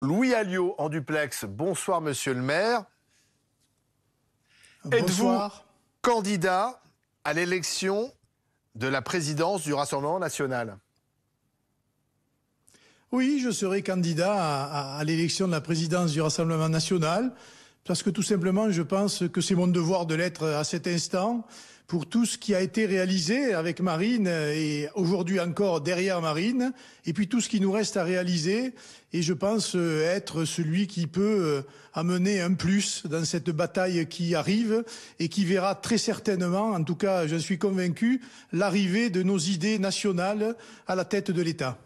Louis Alliot en duplex. Bonsoir, monsieur le maire. Êtes-vous candidat à l'élection de la présidence du Rassemblement national? Oui, je serai candidat à l'élection de la présidence du Rassemblement national, parce que tout simplement, je pense que c'est mon devoir de l'être à cet instant, pour tout ce qui a été réalisé avec Marine et aujourd'hui encore derrière Marine, et puis tout ce qui nous reste à réaliser. Et je pense être celui qui peut amener un plus dans cette bataille qui arrive et qui verra très certainement, en tout cas je suis convaincu, l'arrivée de nos idées nationales à la tête de l'État.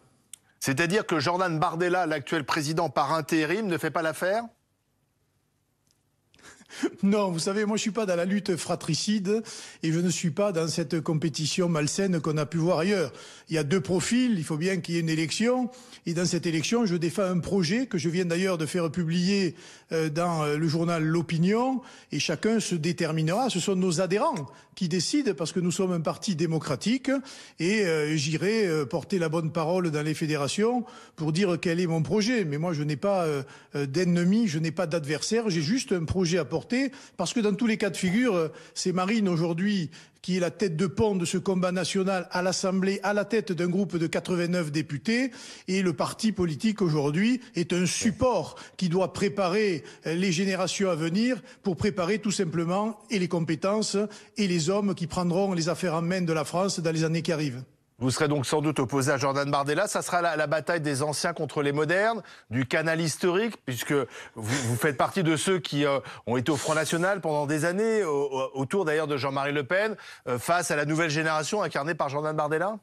C'est-à-dire que Jordan Bardella, l'actuel président par intérim, ne fait pas l'affaire? Non, vous savez, moi je suis pas dans la lutte fratricide et je ne suis pas dans cette compétition malsaine qu'on a pu voir ailleurs. Il y a deux profils, il faut bien qu'il y ait une élection et dans cette élection, je défends un projet que je viens d'ailleurs de faire publier dans le journal L'Opinion et chacun se déterminera. Ce sont nos adhérents qui décident parce que nous sommes un parti démocratique et j'irai porter la bonne parole dans les fédérations pour dire quel est mon projet. Mais moi je n'ai pas d'ennemi, je n'ai pas d'adversaire, j'ai juste un projet à porter. Parce que dans tous les cas de figure, c'est Marine aujourd'hui qui est la tête de pont de ce combat national à l'Assemblée, à la tête d'un groupe de 89 députés. Et le parti politique aujourd'hui est un support qui doit préparer les générations à venir pour préparer tout simplement et les compétences et les hommes qui prendront les affaires en main de la France dans les années qui arrivent. Vous serez donc sans doute opposé à Jordan Bardella. Ça sera la bataille des anciens contre les modernes, du canal historique, puisque vous faites partie de ceux qui ont été au Front National pendant des années, autour d'ailleurs de Jean-Marie Le Pen, face à la nouvelle génération incarnée par Jordan Bardella?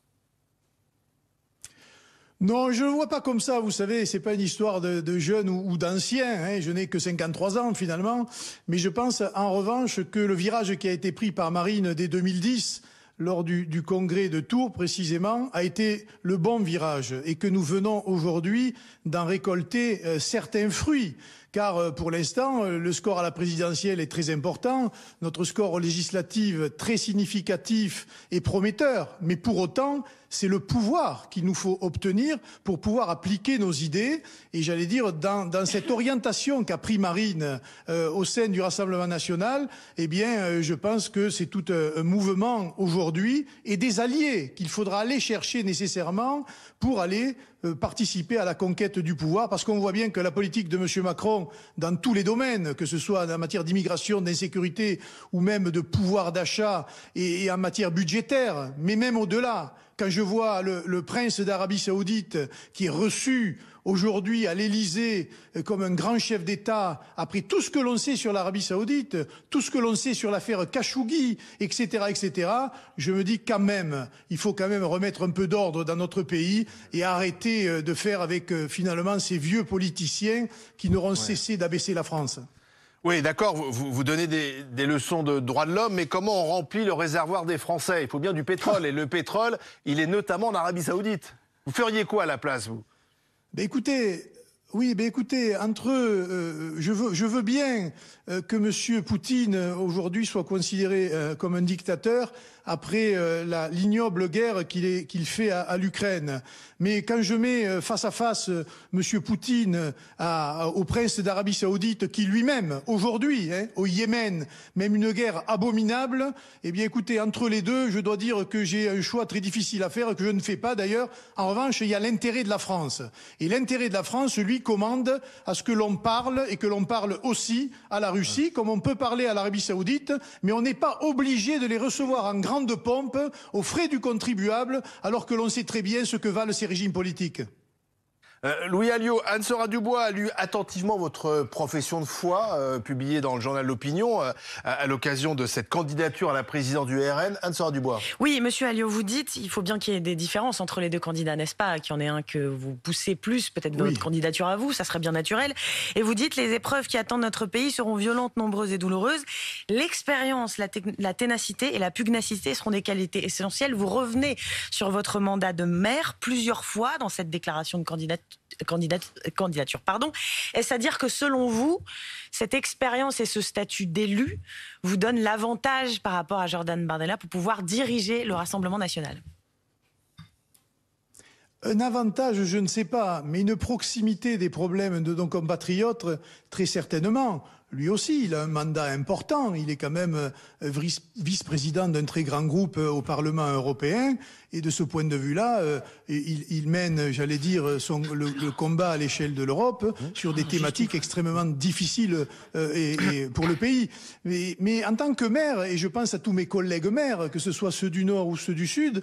Non, je ne le vois pas comme ça, vous savez, c'est pas une histoire de jeunes ou d'anciens, hein. Je n'ai que 53 ans finalement, mais je pense en revanche que le virage qui a été pris par Marine dès 2010, lors du congrès de Tours précisément, a été le bon virage et que nous venons aujourd'hui d'en récolter certains fruits. Car pour l'instant, le score à la présidentielle est très important, notre score législatif très significatif et prometteur. Mais pour autant, c'est le pouvoir qu'il nous faut obtenir pour pouvoir appliquer nos idées. Et j'allais dire, dans cette orientation qu'a pris Marine au sein du Rassemblement national, eh bien, je pense que c'est tout un mouvement aujourd'hui et des alliés qu'il faudra aller chercher nécessairement pour aller participer à la conquête du pouvoir, parce qu'on voit bien que la politique de M. Macron, dans tous les domaines, que ce soit en matière d'immigration, d'insécurité ou même de pouvoir d'achat et en matière budgétaire, mais même au-delà, quand je vois le prince d'Arabie Saoudite qui est reçu aujourd'hui à l'Élysée comme un grand chef d'État, après tout ce que l'on sait sur l'Arabie Saoudite, tout ce que l'on sait sur l'affaire Khashoggi, etc., je me dis quand même, il faut quand même remettre un peu d'ordre dans notre pays et arrêter de faire avec finalement ces vieux politiciens qui n'auront cessé d'abaisser la France. Oui, d'accord, vous donnez des leçons de droits de l'homme, mais comment on remplit le réservoir des Français? Il faut bien du pétrole, et le pétrole, il est notamment en Arabie Saoudite. Vous feriez quoi à la place, vous? Ben écoutez, oui, ben écoutez, entre je veux bien que M. Poutine aujourd'hui soit considéré comme un dictateur après l'ignoble guerre qu'il fait à l'Ukraine. Mais quand je mets face à face M. Poutine au prince d'Arabie Saoudite qui lui-même, aujourd'hui, au Yémen, mène une guerre abominable, eh bien écoutez, entre les deux, je dois dire que j'ai un choix très difficile à faire, que je ne fais pas d'ailleurs. En revanche, il y a l'intérêt de la France. Et l'intérêt de la France, lui, commande à ce que l'on parle et que l'on parle aussi à la Russie, comme on peut parler à l'Arabie Saoudite, mais on n'est pas obligé de les recevoir en grande pompe aux frais du contribuable, alors que l'on sait très bien ce que valent ces régimes politiques. Louis Alliot, Anne-Sora Dubois a lu attentivement votre profession de foi, publiée dans le journal L'Opinion, à l'occasion de cette candidature à la présidence du RN. Anne-Sora Dubois. Oui, monsieur Alliot, vous dites il faut bien qu'il y ait des différences entre les deux candidats, n'est-ce pas? Qu'il y en ait un que vous poussez plus, peut-être votre candidature à vous, ça serait bien naturel. Et vous dites les épreuves qui attendent notre pays seront violentes, nombreuses et douloureuses. L'expérience, la ténacité et la pugnacité seront des qualités essentielles. Vous revenez sur votre mandat de maire plusieurs fois dans cette déclaration de candidature. Est-ce à dire que selon vous, cette expérience et ce statut d'élu vous donnent l'avantage par rapport à Jordan Bardella pour pouvoir diriger le Rassemblement national? Un avantage, je ne sais pas, mais une proximité des problèmes de nos compatriotes, très certainement. Lui aussi, il a un mandat important. Il est quand même vice-président d'un très grand groupe au Parlement européen. Et de ce point de vue-là, il mène, j'allais dire, le combat à l'échelle de l'Europe sur des thématiques extrêmement difficiles pour le pays. Mais en tant que maire, et je pense à tous mes collègues maires, que ce soit ceux du Nord ou ceux du Sud,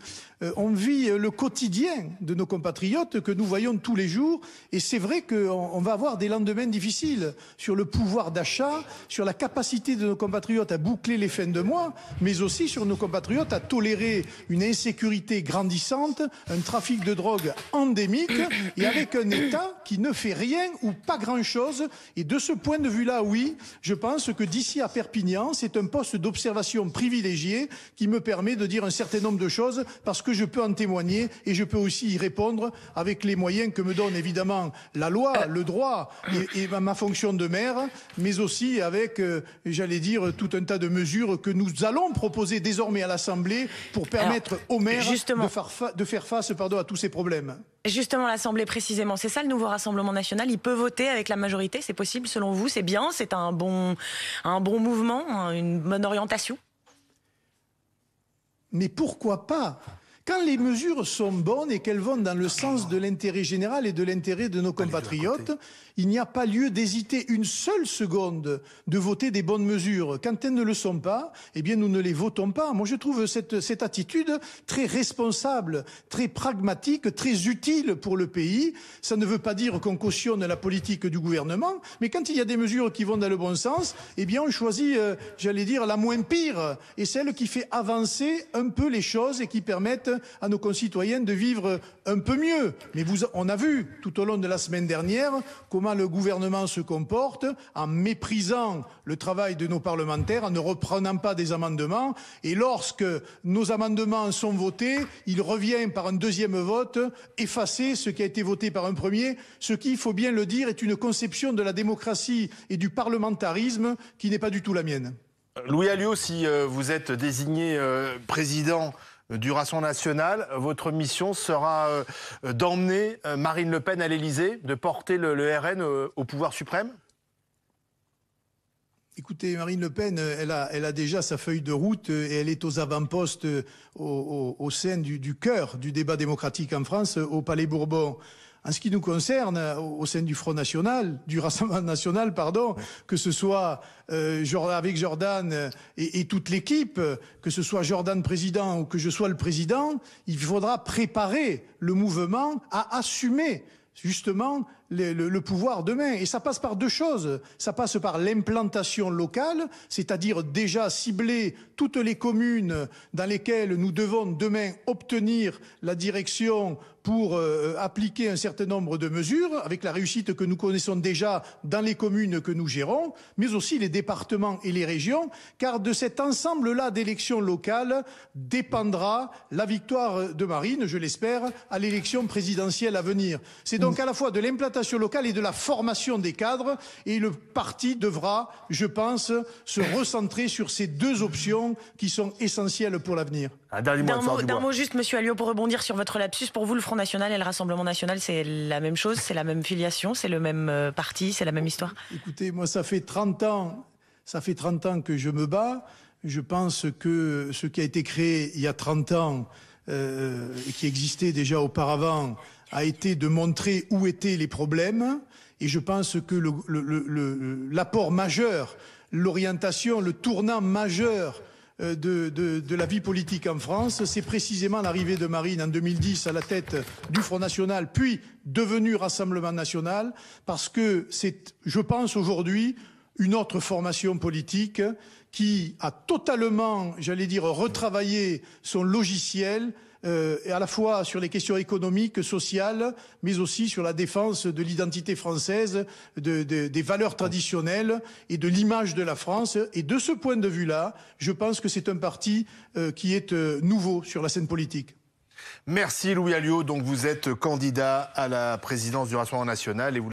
on vit le quotidien de nos compatriotes que nous voyons tous les jours. Et c'est vrai qu'on va avoir des lendemains difficiles sur le pouvoir d'achat, sur la capacité de nos compatriotes à boucler les fins de mois, mais aussi sur nos compatriotes à tolérer une insécurité grandissante, un trafic de drogue endémique et avec un État qui ne fait rien ou pas grand-chose. Et de ce point de vue-là, oui, je pense que d'ici à Perpignan, c'est un poste d'observation privilégié qui me permet de dire un certain nombre de choses parce que je peux en témoigner et je peux aussi y répondre avec les moyens que me donne évidemment la loi, le droit et ma fonction de maire, mais aussi avec, j'allais dire, tout un tas de mesures que nous allons proposer désormais à l'Assemblée pour permettre aux maires de faire face à tous ces problèmes. Justement, l'Assemblée, précisément, c'est ça le nouveau Rassemblement national. Il peut voter avec la majorité, c'est possible selon vous? C'est bien, c'est un bon mouvement, une bonne orientation? Mais pourquoi pas? Quand les mesures sont bonnes et qu'elles vont dans le sens de l'intérêt général et de l'intérêt de nos compatriotes, il n'y a pas lieu d'hésiter une seule seconde de voter des bonnes mesures. Quand elles ne le sont pas, eh bien nous ne les votons pas. Moi je trouve cette attitude très responsable, très pragmatique, très utile pour le pays. Ça ne veut pas dire qu'on cautionne la politique du gouvernement, mais quand il y a des mesures qui vont dans le bon sens, eh bien on choisit, j'allais dire, la moins pire et celle qui fait avancer un peu les choses et qui permettent à nos concitoyens de vivre un peu mieux. Mais on a vu tout au long de la semaine dernière comment le gouvernement se comporte en méprisant le travail de nos parlementaires, en ne reprenant pas des amendements. Et lorsque nos amendements sont votés, il revient par un deuxième vote effacer ce qui a été voté par un premier, ce qui, il faut bien le dire, est une conception de la démocratie et du parlementarisme qui n'est pas du tout la mienne. Louis Alliot, si vous êtes désigné président du Rassemblement national, votre mission sera d'emmener Marine Le Pen à l'Élysée, de porter le RN au pouvoir suprême? Écoutez, Marine Le Pen, elle a déjà sa feuille de route et elle est aux avant-postes au sein du cœur du débat démocratique en France, au Palais Bourbon. En ce qui nous concerne, au sein du Front National, du Rassemblement National, pardon, que ce soit avec Jordan et toute l'équipe, que ce soit Jordan président ou que je sois le président, il faudra préparer le mouvement à assumer justement le pouvoir demain. Et ça passe par deux choses. Ça passe par l'implantation locale, c'est-à-dire déjà cibler toutes les communes dans lesquelles nous devons demain obtenir la direction pour appliquer un certain nombre de mesures, avec la réussite que nous connaissons déjà dans les communes que nous gérons, mais aussi les départements et les régions, car de cet ensemble-là d'élections locales dépendra la victoire de Marine, je l'espère, à l'élection présidentielle à venir. C'est donc à la fois de l'implantation locale et de la formation des cadres, et le parti devra, je pense, se recentrer sur ces deux options qui sont essentielles pour l'avenir. D'un mot juste, Monsieur Alliot, pour rebondir sur votre lapsus, pour vous, le Front National et le Rassemblement National, c'est la même chose, c'est la même filiation, c'est le même parti, c'est la même histoire? Écoutez, moi, ça fait 30 ans que je me bats. Je pense que ce qui a été créé il y a 30 ans et qui existait déjà auparavant a été de montrer où étaient les problèmes. Et je pense que l'apport majeur, l'orientation, le tournant majeur de la vie politique en France, c'est précisément l'arrivée de Marine en 2010 à la tête du Front National, puis devenu Rassemblement National, parce que c'est, je pense aujourd'hui, une autre formation politique qui a totalement, j'allais dire, retravaillé son logiciel, et à la fois sur les questions économiques, sociales, mais aussi sur la défense de l'identité française, des valeurs traditionnelles et de l'image de la France. Et de ce point de vue-là, je pense que c'est un parti qui est nouveau sur la scène politique. Merci Louis Alliot. Donc vous êtes candidat à la présidence du Rassemblement national et vous